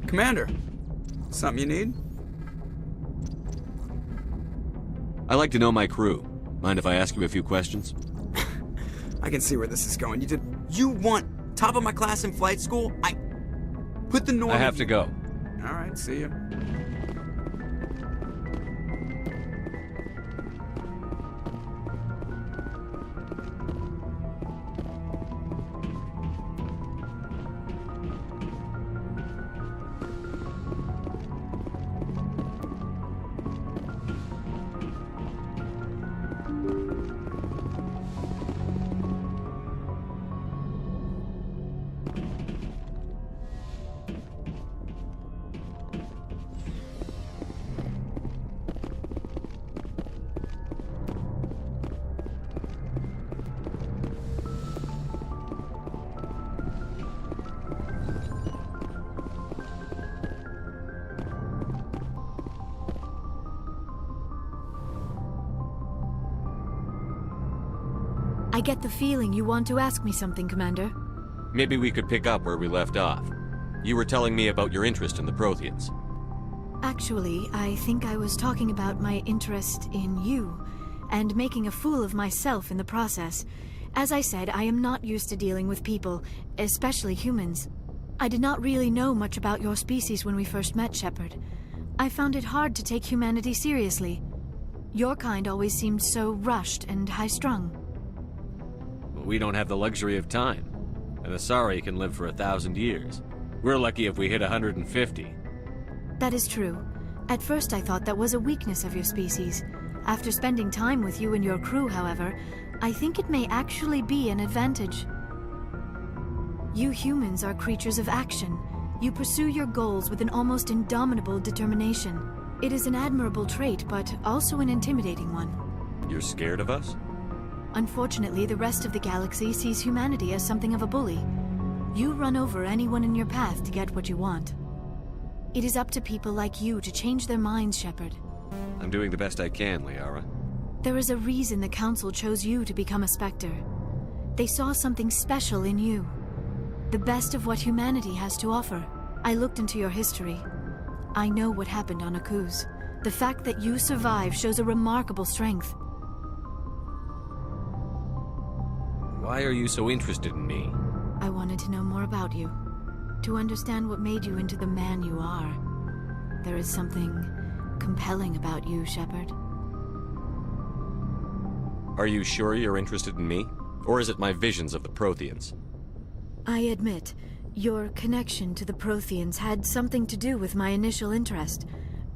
Commander, something you need? I like to know my crew. Mind if I ask you a few questions? I can see where this is going. You want top of my class in flight school? Put the norm. I have to go. All right, see ya. I get the feeling you want to ask me something, Commander. Maybe we could pick up where we left off. You were telling me about your interest in the Protheans. Actually, I think I was talking about my interest in you, and making a fool of myself in the process. As I said, I am not used to dealing with people, especially humans. I did not really know much about your species when we first met, Shepard. I found it hard to take humanity seriously. Your kind always seemed so rushed and high-strung. We don't have the luxury of time. An Asari can live for 1,000 years. We're lucky if we hit 150. That is true. At first I thought that was a weakness of your species. After spending time with you and your crew, however, I think it may actually be an advantage. You humans are creatures of action. You pursue your goals with an almost indomitable determination. It is an admirable trait, but also an intimidating one. You're scared of us? Unfortunately, the rest of the galaxy sees humanity as something of a bully. You run over anyone in your path to get what you want. It is up to people like you to change their minds, Shepard. I'm doing the best I can, Liara. There is a reason the Council chose you to become a Spectre. They saw something special in you. The best of what humanity has to offer. I looked into your history. I know what happened on Akuz. The fact that you survived shows a remarkable strength. Why are you so interested in me? I wanted to know more about you. To understand what made you into the man you are. There is something compelling about you, Shepard. Are you sure you're interested in me? Or is it my visions of the Protheans? I admit, your connection to the Protheans had something to do with my initial interest,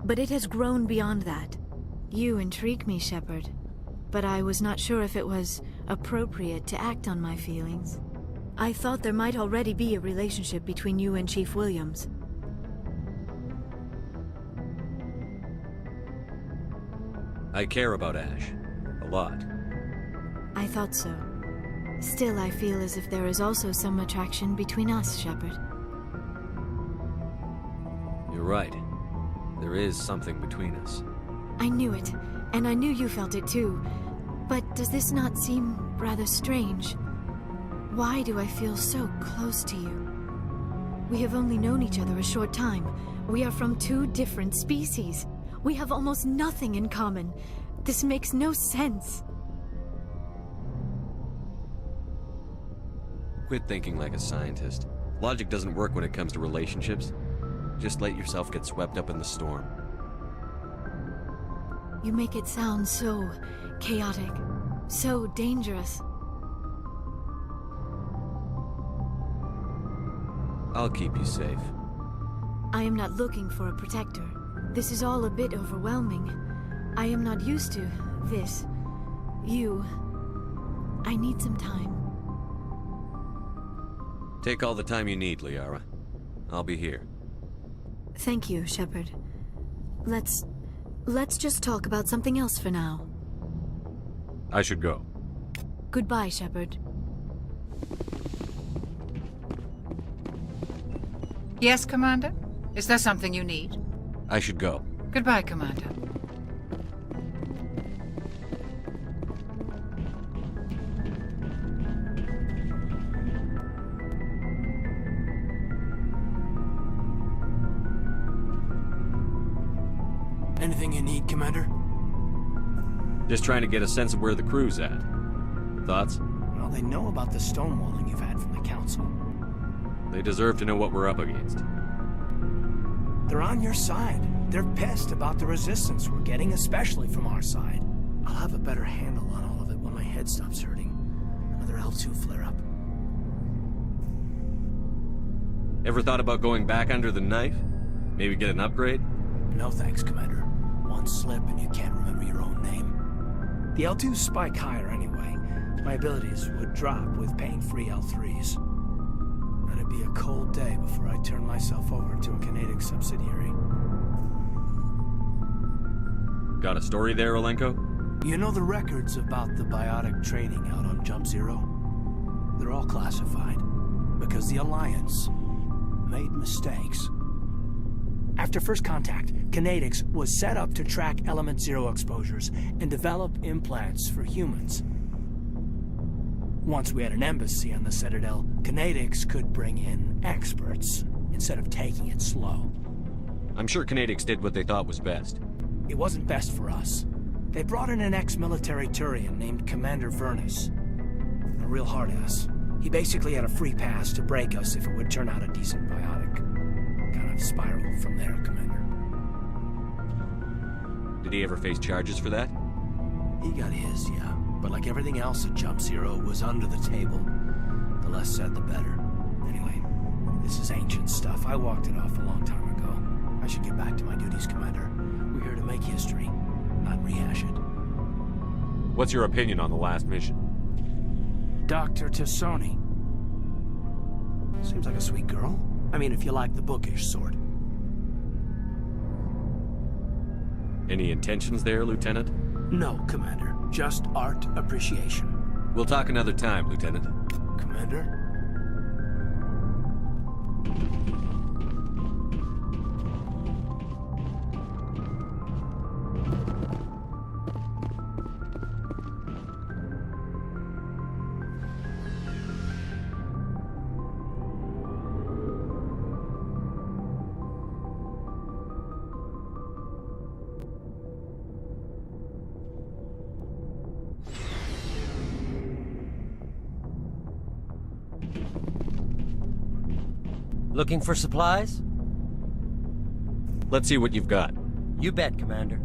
but it has grown beyond that. You intrigue me, Shepard, but I was not sure if it was appropriate to act on my feelings. I thought there might already be a relationship between you and Chief Williams. I care about Ash. A lot. I thought so. Still, I feel as if there is also some attraction between us, Shepard. You're right. There is something between us. I knew it, and I knew you felt it too. But does this not seem rather strange? Why do I feel so close to you? We have only known each other a short time. We are from two different species. We have almost nothing in common. This makes no sense. Quit thinking like a scientist. Logic doesn't work when it comes to relationships. Just let yourself get swept up in the storm. You make it sound so chaotic, so dangerous. I'll keep you safe. I am not looking for a protector. This is all a bit overwhelming. I am not used to this. You. I need some time. Take all the time you need, Liara. I'll be here. Thank you, Shepard. Let's just talk about something else for now. I should go. Goodbye, Shepard. Yes, Commander? Is there something you need? I should go. Goodbye, Commander. Anything you need, Commander? Just trying to get a sense of where the crew's at. Thoughts? Well, they know about the stonewalling you've had from the Council. They deserve to know what we're up against. They're on your side. They're pissed about the resistance we're getting, especially from our side. I'll have a better handle on all of it when my head stops hurting. Another L2 flare-up. Ever thought about going back under the knife? Maybe get an upgrade? No thanks, Commander. One slip and you can't remember your own name. The L2s spike higher anyway. My abilities would drop with pain-free L3s. And it'd be a cold day before I turn myself over to a Canadic subsidiary. Got a story there, Olenko? You know the records about the biotic trading out on Jump Zero? They're all classified. Because the Alliance made mistakes. After first contact, Kinetics was set up to track Element Zero exposures and develop implants for humans. Once we had an embassy on the Citadel, Kinetics could bring in experts instead of taking it slow. I'm sure Canadics did what they thought was best. It wasn't best for us. They brought in an ex-military Turian named Commander Vernus. A real hard-ass. He basically had a free pass to break us if it would turn out a decent biotic. Kind of spiraled from there, Commander. Did he ever face charges for that? He got his, yeah. But like everything else at Jump Zero, it was under the table. The less said, the better. Anyway, this is ancient stuff. I walked it off a long time ago. I should get back to my duties, Commander. We're here to make history, not rehash it. What's your opinion on the last mission? Dr. Tassoni. Seems like a sweet girl. I mean, if you like the bookish sort. Any intentions there, Lieutenant? No, Commander. Just art appreciation. We'll talk another time, Lieutenant. Commander? Looking for supplies? Let's see what you've got. You bet, Commander.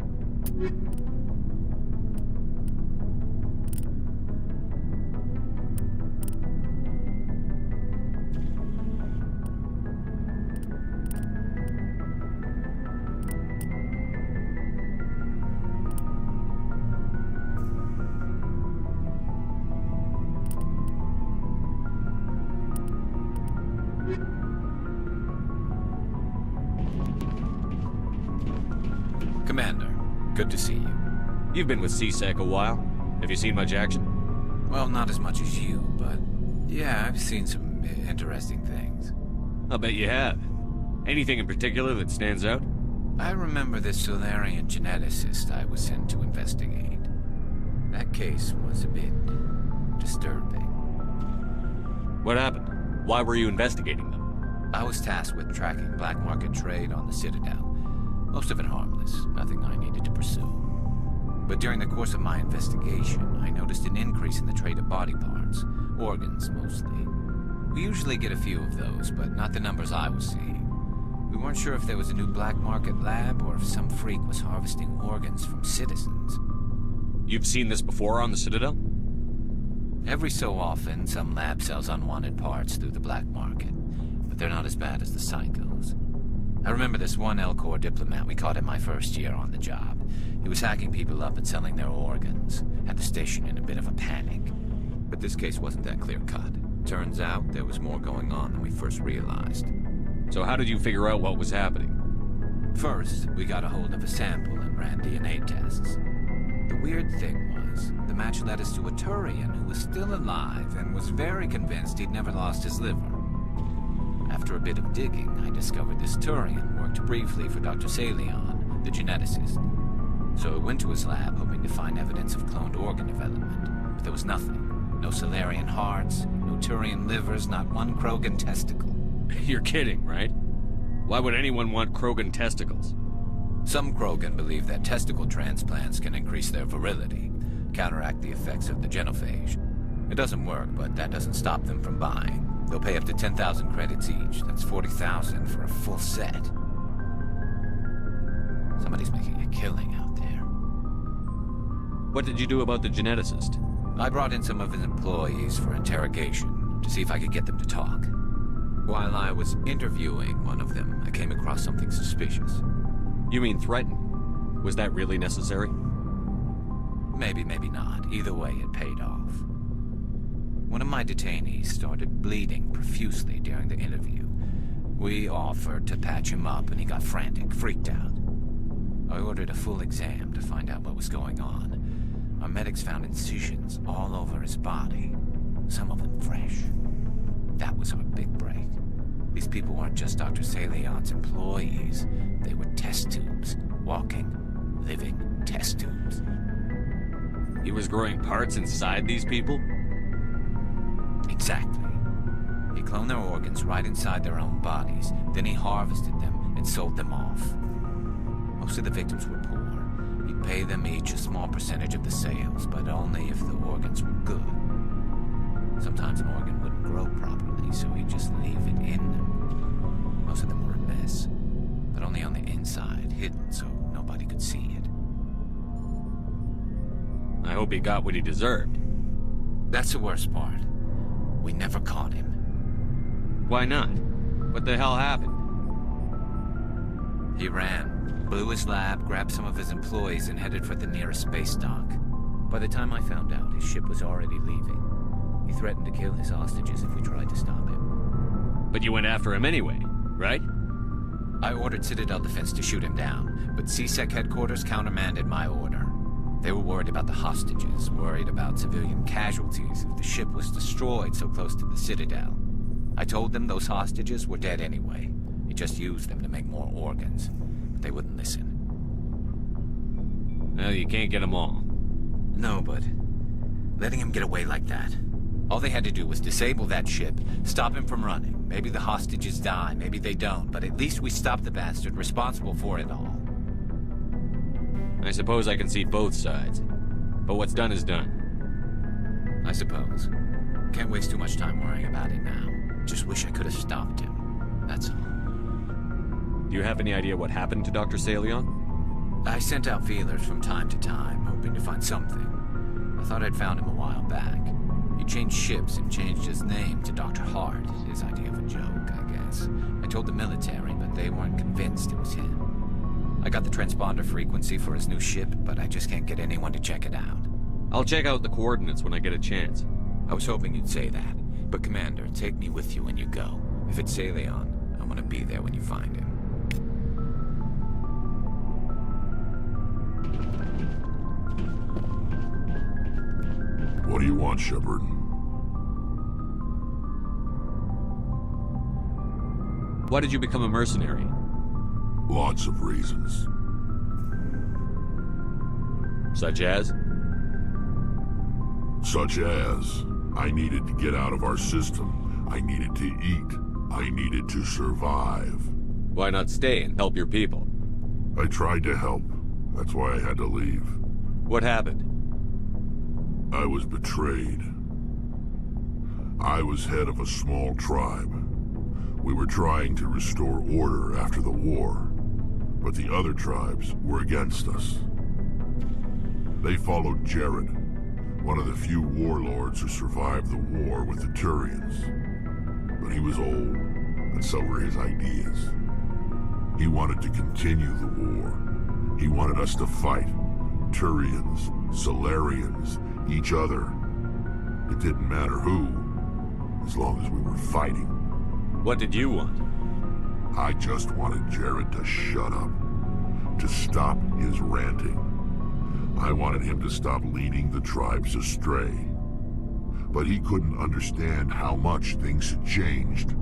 Commander, good to see you. You've been with CSEC a while. Have you seen much action? Well, not as much as you, but yeah, I've seen some interesting things. I'll bet you have. Anything in particular that stands out? I remember this Solarian geneticist I was sent to investigate. That case was a bit disturbing. What happened? Why were you investigating them? I was tasked with tracking black market trade on the Citadel. Most of it harmless, nothing I needed to pursue. But during the course of my investigation, I noticed an increase in the trade of body parts, organs mostly. We usually get a few of those, but not the numbers I was seeing. We weren't sure if there was a new black market lab or if some freak was harvesting organs from citizens. You've seen this before on the Citadel? Every so often, some lab sells unwanted parts through the black market, but they're not as bad as the psychos. I remember this one L-Corps diplomat we caught in my first year on the job. He was hacking people up and selling their organs. Had the station in a bit of a panic. But this case wasn't that clear-cut. Turns out there was more going on than we first realized. So how did you figure out what was happening? First, we got a hold of a sample and ran DNA tests. The weird thing was, the match led us to a Turian who was still alive and was very convinced he'd never lost his liver. After a bit of digging, I discovered this Turian worked briefly for Dr. Salion, the geneticist. So I went to his lab hoping to find evidence of cloned organ development, but there was nothing. No Solarian hearts, no Turian livers, not one Krogan testicle. You're kidding, right? Why would anyone want Krogan testicles? Some Krogan believe that testicle transplants can increase their virility, counteract the effects of the genophage. It doesn't work, but that doesn't stop them from buying. They'll pay up to 10,000 credits each. That's 40,000 for a full set. Somebody's making a killing out there. What did you do about the geneticist? I brought in some of his employees for interrogation, to see if I could get them to talk. While I was interviewing one of them, I came across something suspicious. You mean threaten? Was that really necessary? Maybe, maybe not. Either way, it paid off. One of my detainees started bleeding profusely during the interview. We offered to patch him up, and he got frantic, freaked out. I ordered a full exam to find out what was going on. Our medics found incisions all over his body, some of them fresh. That was our big break. These people weren't just Dr. Salion's employees. They were test tubes. Walking, living test tubes. He was growing parts inside these people? Exactly. He cloned their organs right inside their own bodies. Then he harvested them and sold them off. Most of the victims were poor. He'd pay them each a small percentage of the sales, but only if the organs were good. Sometimes an organ wouldn't grow properly, so he'd just leave it in them. Most of them were a mess, but only on the inside, hidden so nobody could see it. I hope he got what he deserved. That's the worst part. We never caught him. Why not? What the hell happened? He ran, blew his lab, grabbed some of his employees, and headed for the nearest space dock. By the time I found out, his ship was already leaving. He threatened to kill his hostages if we tried to stop him. But you went after him anyway, right? I ordered Citadel Defense to shoot him down, but CSEC headquarters countermanded my order. They were worried about the hostages, worried about civilian casualties if the ship was destroyed so close to the Citadel. I told them those hostages were dead anyway. He just used them to make more organs, but they wouldn't listen. Well, you can't get them all. No, but letting him get away like that. All they had to do was disable that ship, stop him from running. Maybe the hostages die, maybe they don't, but at least we stopped the bastard responsible for it all. I suppose I can see both sides. But what's done is done. I suppose. Can't waste too much time worrying about it now. Just wish I could have stopped him. That's all. Do you have any idea what happened to Dr. Salion? I sent out feelers from time to time, hoping to find something. I thought I'd found him a while back. He changed ships and changed his name to Dr. Hart, his idea of a joke, I guess. I told the military, but they weren't convinced it was him. I got the transponder frequency for his new ship, but I just can't get anyone to check it out. I'll check out the coordinates when I get a chance. I was hoping you'd say that. But Commander, take me with you when you go. If it's Salion, I want to be there when you find him. What do you want, Shepard? Why did you become a mercenary? Lots of reasons. Such as? Such as, I needed to get out of our system. I needed to eat. I needed to survive. Why not stay and help your people? I tried to help. That's why I had to leave. What happened? I was betrayed. I was head of a small tribe. We were trying to restore order after the war, but the other tribes were against us. They followed Jared, one of the few warlords who survived the war with the Turians. But he was old, and so were his ideas. He wanted to continue the war. He wanted us to fight. Turians, Solarians, each other. It didn't matter who, as long as we were fighting. What did you want? I just wanted Jared to shut up, to stop his ranting. I wanted him to stop leading the tribes astray. But he couldn't understand how much things had changed.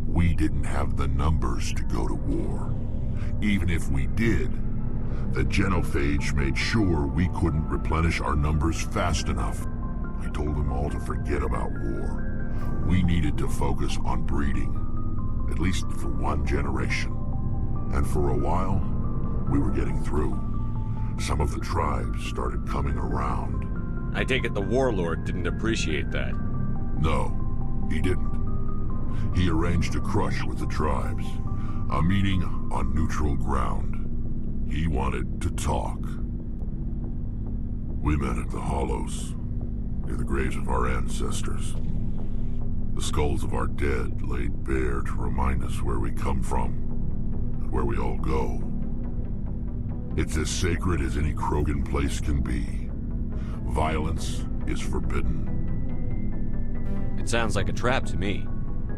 We didn't have the numbers to go to war. Even if we did, the genophage made sure we couldn't replenish our numbers fast enough. I told them all to forget about war. We needed to focus on breeding, at least for one generation. And for a while, We were getting through. Some of the tribes started coming around. I take it the warlord didn't appreciate that. No, he didn't. He arranged a crush with the tribes. A meeting on neutral ground. He wanted to talk. We met at the Hollows, near the graves of our ancestors. The skulls of our dead laid bare to remind us where we come from, and where we all go. It's as sacred as any Krogan place can be. Violence is forbidden. It sounds like a trap to me.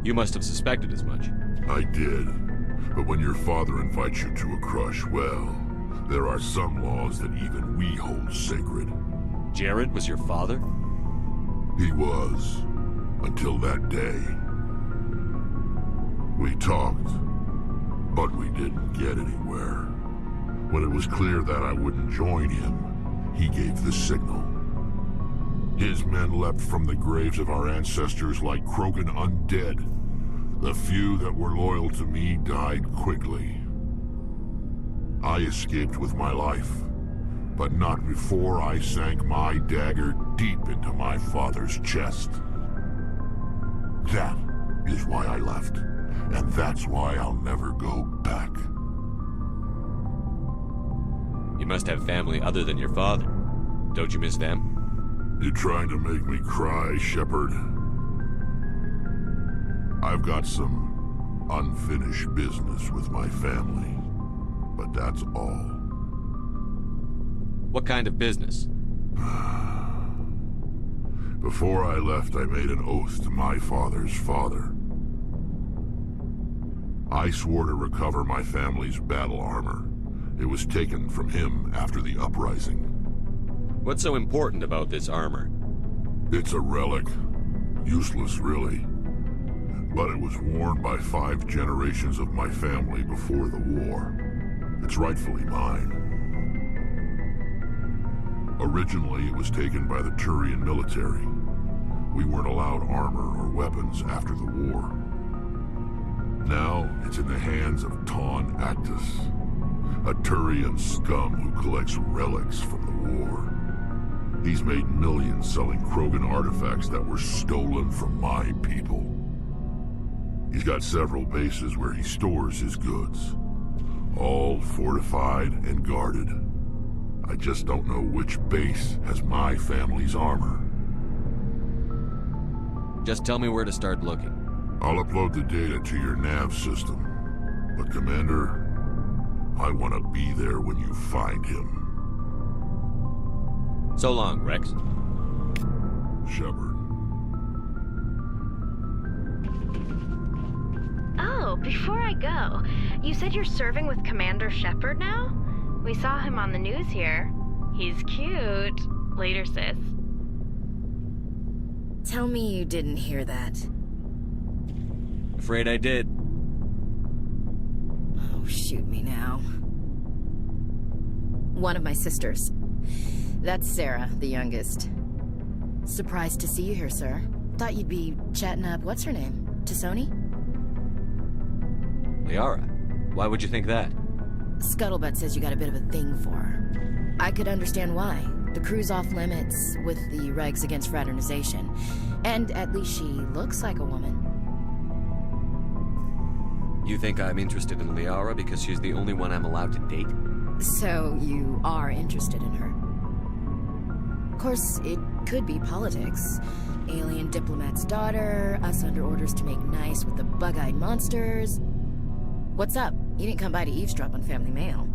You must have suspected as much. I did. But when your father invites you to a crush, well, there are some laws that even we hold sacred. Jared was your father? He was. Until that day. We talked, but we didn't get anywhere. When it was clear that I wouldn't join him, he gave the signal. His men leapt from the graves of our ancestors like Krogan undead. The few that were loyal to me died quickly. I escaped with my life, but not before I sank my dagger deep into my father's chest. That is why I left, and that's why I'll never go back. You must have family other than your father. Don't you miss them? You trying to make me cry, Shepard? I've got some unfinished business with my family, but that's all. What kind of business? Before I left, I made an oath to my father's father. I swore to recover my family's battle armor. It was taken from him after the uprising. What's so important about this armor? It's a relic. Useless, really. But it was worn by 5 generations of my family before the war. It's rightfully mine. Originally, it was taken by the Turian military. We weren't allowed armor or weapons after the war. Now, it's in the hands of Taun Actus, a Turian scum who collects relics from the war. He's made millions selling Krogan artifacts that were stolen from my people. He's got several bases where he stores his goods, all fortified and guarded. I just don't know which base has my family's armor. Just tell me where to start looking. I'll upload the data to your nav system. But Commander, I want to be there when you find him. So long, Rex. Shepard. Oh, before I go, you said you're serving with Commander Shepard now? We saw him on the news here. He's cute. Later, sis. Tell me you didn't hear that. Afraid I did. Oh, shoot me now. One of my sisters. That's Sarah, the youngest. Surprised to see you here, sir. Thought you'd be chatting up, what's her name? T'Soni? Liara. Why would you think that? Scuttlebutt says you got a bit of a thing for her. I could understand why. The crew's off limits with the regs against fraternization. And at least she looks like a woman. You think I'm interested in Liara because she's the only one I'm allowed to date? So you are interested in her? Of course, it could be politics. Alien diplomat's daughter, us under orders to make nice with the bug-eyed monsters. What's up? You didn't come by to eavesdrop on family mail.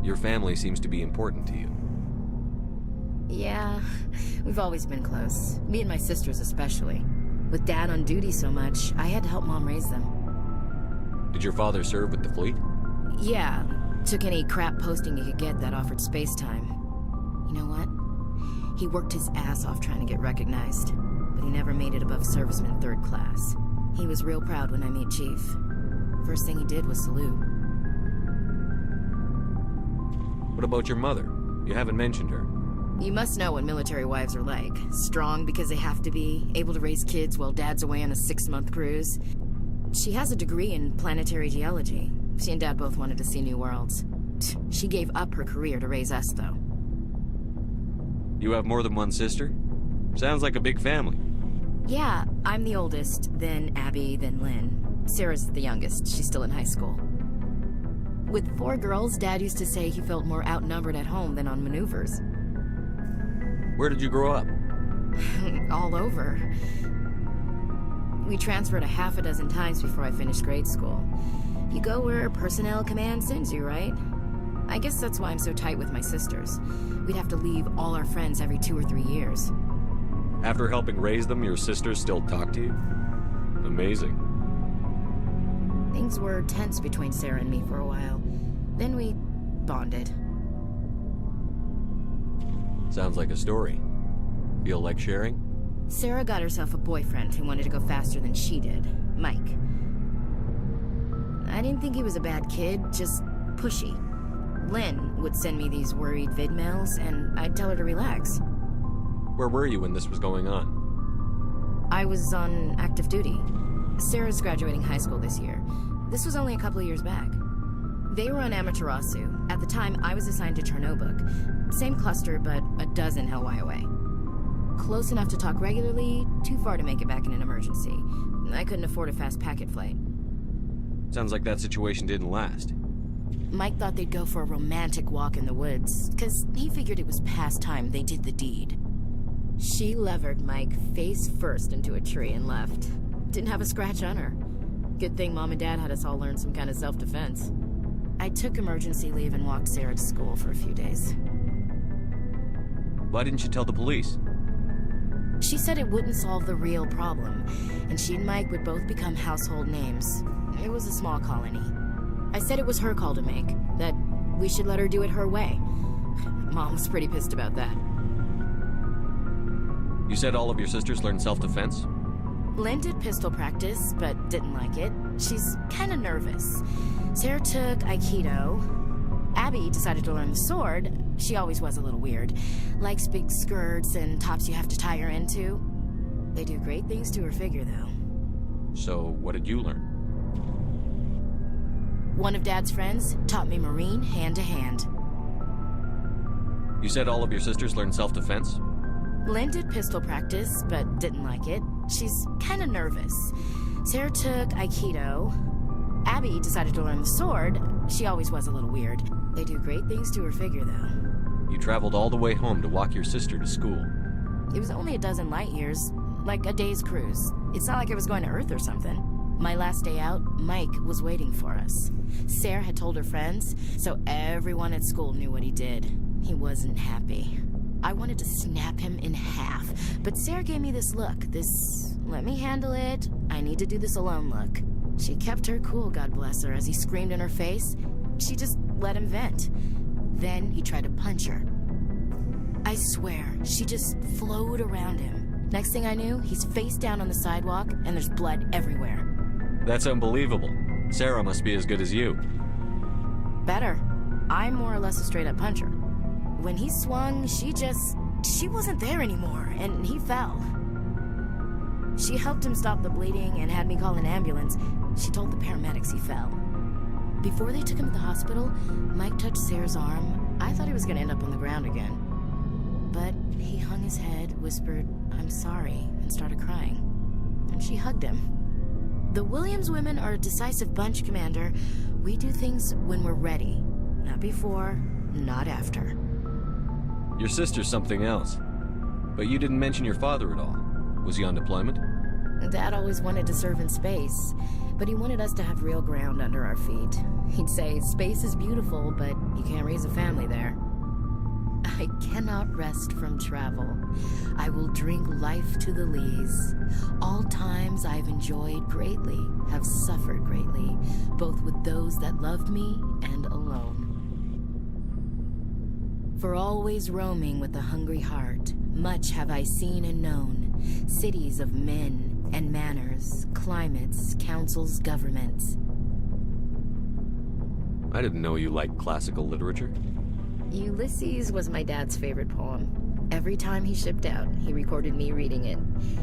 Your family seems to be important to you. Yeah, we've always been close. Me and my sisters especially. With Dad on duty so much, I had to help Mom raise them. Did your father serve with the fleet? Yeah, took any crap posting he could get that offered space time. You know what? He worked his ass off trying to get recognized, but he never made it above serviceman 3rd class. He was real proud when I met Chief. First thing he did was salute. What about your mother? You haven't mentioned her. You must know what military wives are like. Strong because they have to be, able to raise kids while Dad's away on a 6-month cruise. She has a degree in planetary geology. She and Dad both wanted to see new worlds. didn't. She gave up her career to raise us, though. You have more than one sister? Sounds like a big family. Yeah, I'm the oldest, then Abby, then Lynn. Sarah's the youngest. She's still in high school. With 4 girls, Dad used to say he felt more outnumbered at home than on maneuvers. Where did you grow up? All over. We transferred a half a dozen times before I finished grade school. You go where personnel command sends you, right? I guess that's why I'm so tight with my sisters. We'd have to leave all our friends every 2 or 3 years. After helping raise them, your sisters still talk to you? Amazing. Things were tense between Sarah and me for a while. Then we bonded. Sounds like a story. Feel like sharing? Sarah got herself a boyfriend who wanted to go faster than she did, Mike. I didn't think he was a bad kid, just pushy. Lynn would send me these worried vid mails, and I'd tell her to relax. Where were you when this was going on? I was on active duty. Sarah's graduating high school this year. This was only a couple of years back. They were on Amaterasu. At the time, I was assigned to Chernobog. Same cluster, but a dozen Hellwire away. Close enough to talk regularly, too far to make it back in an emergency. I couldn't afford a fast packet flight. Sounds like that situation didn't last. Mike thought they'd go for a romantic walk in the woods, because he figured it was past time they did the deed. She levered Mike face first into a tree and left. Didn't have a scratch on her. Good thing Mom and Dad had us all learn some kind of self-defense. I took emergency leave and walked Sarah to school for a few days. Why didn't you tell the police? She said it wouldn't solve the real problem, and she and Mike would both become household names. It was a small colony. I said it was her call to make, that we should let her do it her way. Mom was pretty pissed about that. You said all of your sisters learned self-defense? Lynn did pistol practice, but didn't like it. She's kind of nervous. Sarah took Aikido. Abby decided to learn the sword. She always was a little weird. Likes big skirts and tops you have to tie her into. They do great things to her figure, though. So, what did you learn? One of Dad's friends taught me Marine hand-to-hand. You said all of your sisters learned self-defense? Lynn did pistol practice, but didn't like it. She's kind of nervous. Sarah took Aikido. Abby decided to learn the sword. She always was a little weird. They do great things to her figure, though. You traveled all the way home to walk your sister to school. It was only a dozen light years, like a day's cruise. It's not like I was going to Earth or something. My last day out, Mike was waiting for us. Sarah had told her friends, so everyone at school knew what he did. He wasn't happy. I wanted to snap him in half, but Sarah gave me this look, this let me handle it, I need to do this alone look. She kept her cool, God bless her, as he screamed in her face. She just let him vent. Then he tried to punch her. I swear, she just flowed around him. Next thing I knew, he's face down on the sidewalk, and there's blood everywhere. That's unbelievable. Sarah must be as good as you. Better. I'm more or less a straight-up puncher. When he swung, she wasn't there anymore, and he fell. She helped him stop the bleeding and had me call an ambulance. She told the paramedics he fell. Before they took him to the hospital, Mike touched Sarah's arm. I thought he was going to end up on the ground again. But he hung his head, whispered, "I'm sorry," and started crying. And she hugged him. The Williams women are a decisive bunch, Commander. We do things when we're ready. Not before, not after. Your sister's something else. But you didn't mention your father at all. Was he on deployment? Dad always wanted to serve in space, but he wanted us to have real ground under our feet. He'd say, space is beautiful, but you can't raise a family there. I cannot rest from travel. I will drink life to the lees. All times I've enjoyed greatly, have suffered greatly, both with those that loved me and alone. For always roaming with a hungry heart, much have I seen and known, cities of men and manners, climates, councils, governments. I didn't know you liked classical literature. Ulysses was my dad's favorite poem. Every time he shipped out, he recorded me reading it.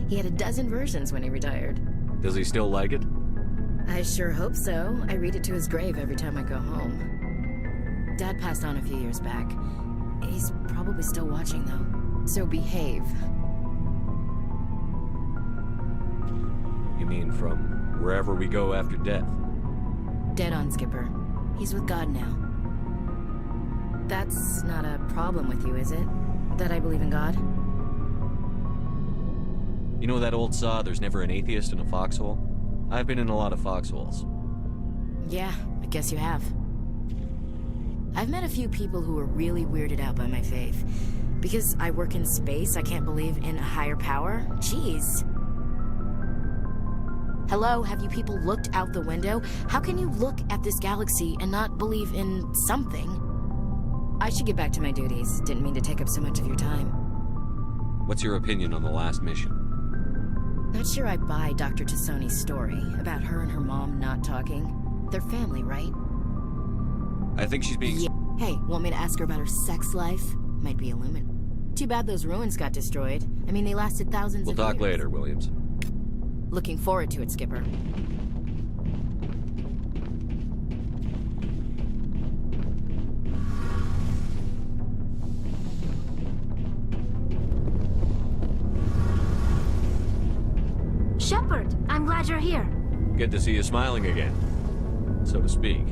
He had a dozen versions when he retired. Does he still like it? I sure hope so. I read it to his grave every time I go home. Dad passed on a few years back. He's probably still watching, though. So behave. You mean from wherever we go after death? Dead on, Skipper. He's with God now. That's not a problem with you, is it? That I believe in God? You know that old saw, there's never an atheist in a foxhole? I've been in a lot of foxholes. Yeah, I guess you have. I've met a few people who were really weirded out by my faith. Because I work in space, I can't believe in a higher power? Jeez. Hello, have you people looked out the window? How can you look at this galaxy and not believe in something? I should get back to my duties. Didn't mean to take up so much of your time. What's your opinion on the last mission? Not sure I buy Dr. Tassoni's story about her and her mom not talking. They're family, right? I think she's being... Yeah. Hey, want me to ask her about her sex life? Might be illumined. Too bad those ruins got destroyed. I mean, they lasted thousands of years. We'll talk later, Williams. Looking forward to it, Skipper. Shepard, I'm glad you're here. Good to see you smiling again, so to speak.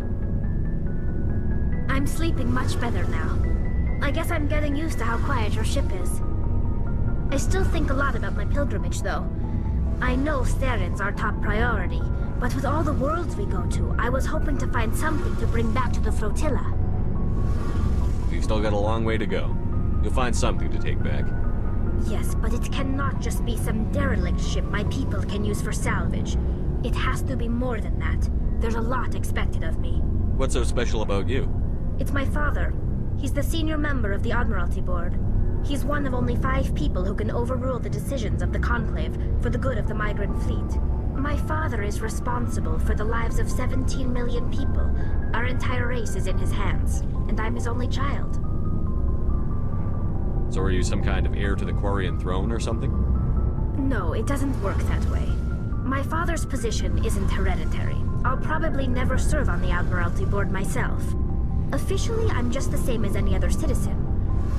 I'm sleeping much better now. I guess I'm getting used to how quiet your ship is. I still think a lot about my pilgrimage, though. I know Saren's our top priority, but with all the worlds we go to, I was hoping to find something to bring back to the flotilla. We've still got a long way to go. You'll find something to take back. Yes, but it cannot just be some derelict ship my people can use for salvage. It has to be more than that. There's a lot expected of me. What's so special about you? It's my father. He's the senior member of the Admiralty Board. He's one of only 5 people who can overrule the decisions of the Conclave for the good of the migrant fleet. My father is responsible for the lives of 17 million people. Our entire race is in his hands, and I'm his only child. So are you some kind of heir to the Quarian throne or something? No, it doesn't work that way. My father's position isn't hereditary. I'll probably never serve on the Admiralty Board myself. Officially, I'm just the same as any other citizen.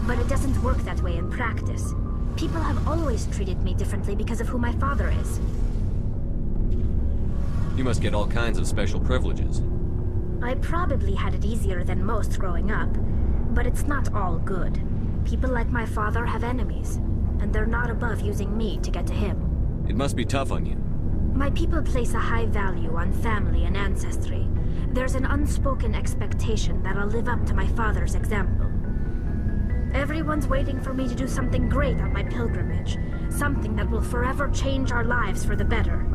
But it doesn't work that way in practice. People have always treated me differently because of who my father is. You must get all kinds of special privileges. I probably had it easier than most growing up, but it's not all good. People like my father have enemies, and they're not above using me to get to him. It must be tough on you. My people place a high value on family and ancestry. There's an unspoken expectation that I'll live up to my father's example. Everyone's waiting for me to do something great on my pilgrimage. Something that will forever change our lives for the better.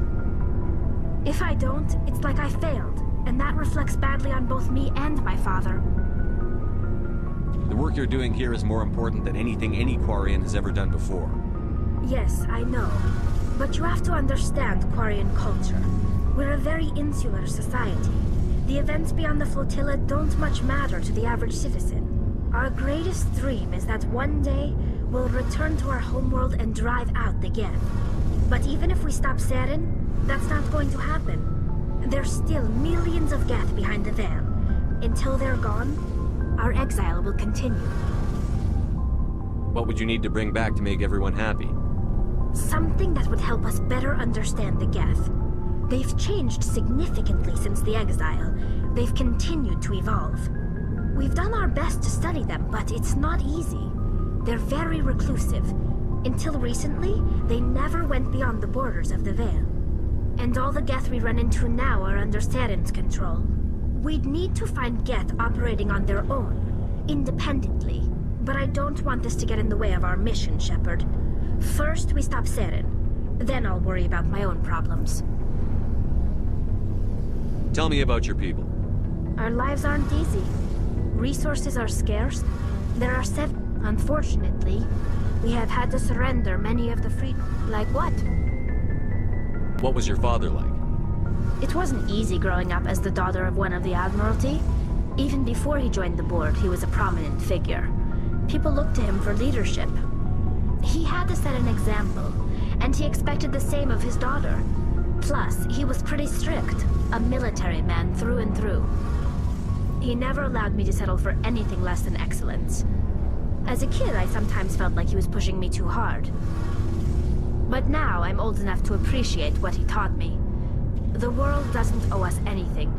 If I don't, it's like I failed, and that reflects badly on both me and my father. The work you're doing here is more important than anything any Quarian has ever done before. Yes, I know. But you have to understand Quarian culture. We're a very insular society. The events beyond the flotilla don't much matter to the average citizen. Our greatest dream is that one day we'll return to our homeworld and drive out the Geth. But even if we stop Saren, that's not going to happen. There's still millions of Geth behind the veil. Until they're gone, our exile will continue. What would you need to bring back to make everyone happy? Something that would help us better understand the Geth. They've changed significantly since the exile. They've continued to evolve. We've done our best to study them, but it's not easy. They're very reclusive. Until recently, they never went beyond the borders of the Veil. And all the Geth we run into now are under Saren's control. We'd need to find Geth operating on their own, independently. But I don't want this to get in the way of our mission, Shepard. First, we stop Saren. Then I'll worry about my own problems. Tell me about your people. Our lives aren't easy. Resources are scarce. There are Unfortunately, we have had to surrender many of the Like what? What was your father like? It wasn't easy growing up as the daughter of one of the Admiralty. Even before he joined the board, he was a prominent figure. People looked to him for leadership. He had to set an example, and he expected the same of his daughter. Plus, he was pretty strict, a military man through and through. He never allowed me to settle for anything less than excellence. As a kid, I sometimes felt like he was pushing me too hard. But now I'm old enough to appreciate what he taught me. The world doesn't owe us anything.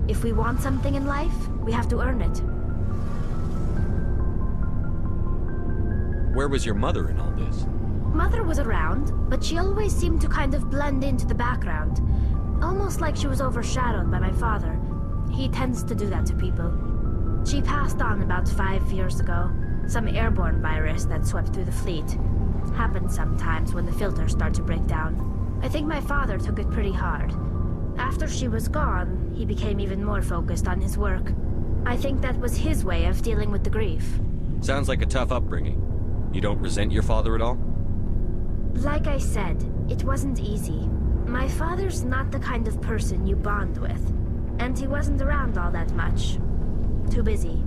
If we want something in life, we have to earn it. Where was your mother in all this? Mother was around, but she always seemed to kind of blend into the background. Almost like she was overshadowed by my father. He tends to do that to people. She passed on about 5 years ago. Some airborne virus that swept through the fleet. Happens sometimes when the filters start to break down. I think my father took it pretty hard. After she was gone, he became even more focused on his work. I think that was his way of dealing with the grief. Sounds like a tough upbringing. You don't resent your father at all? Like I said, it wasn't easy. My father's not the kind of person you bond with. And he wasn't around all that much. Too busy.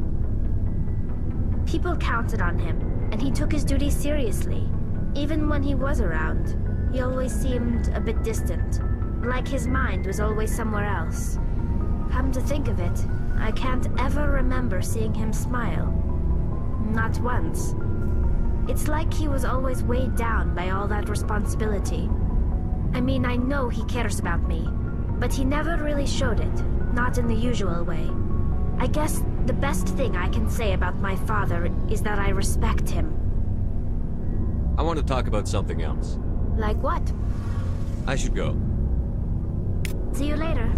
People counted on him, and he took his duties seriously. Even when he was around, he always seemed a bit distant. Like his mind was always somewhere else. Come to think of it, I can't ever remember seeing him smile. Not once. It's like he was always weighed down by all that responsibility. I mean, I know he cares about me, but he never really showed it, not in the usual way. I guess the best thing I can say about my father is that I respect him. I want to talk about something else. Like what? I should go. See you later.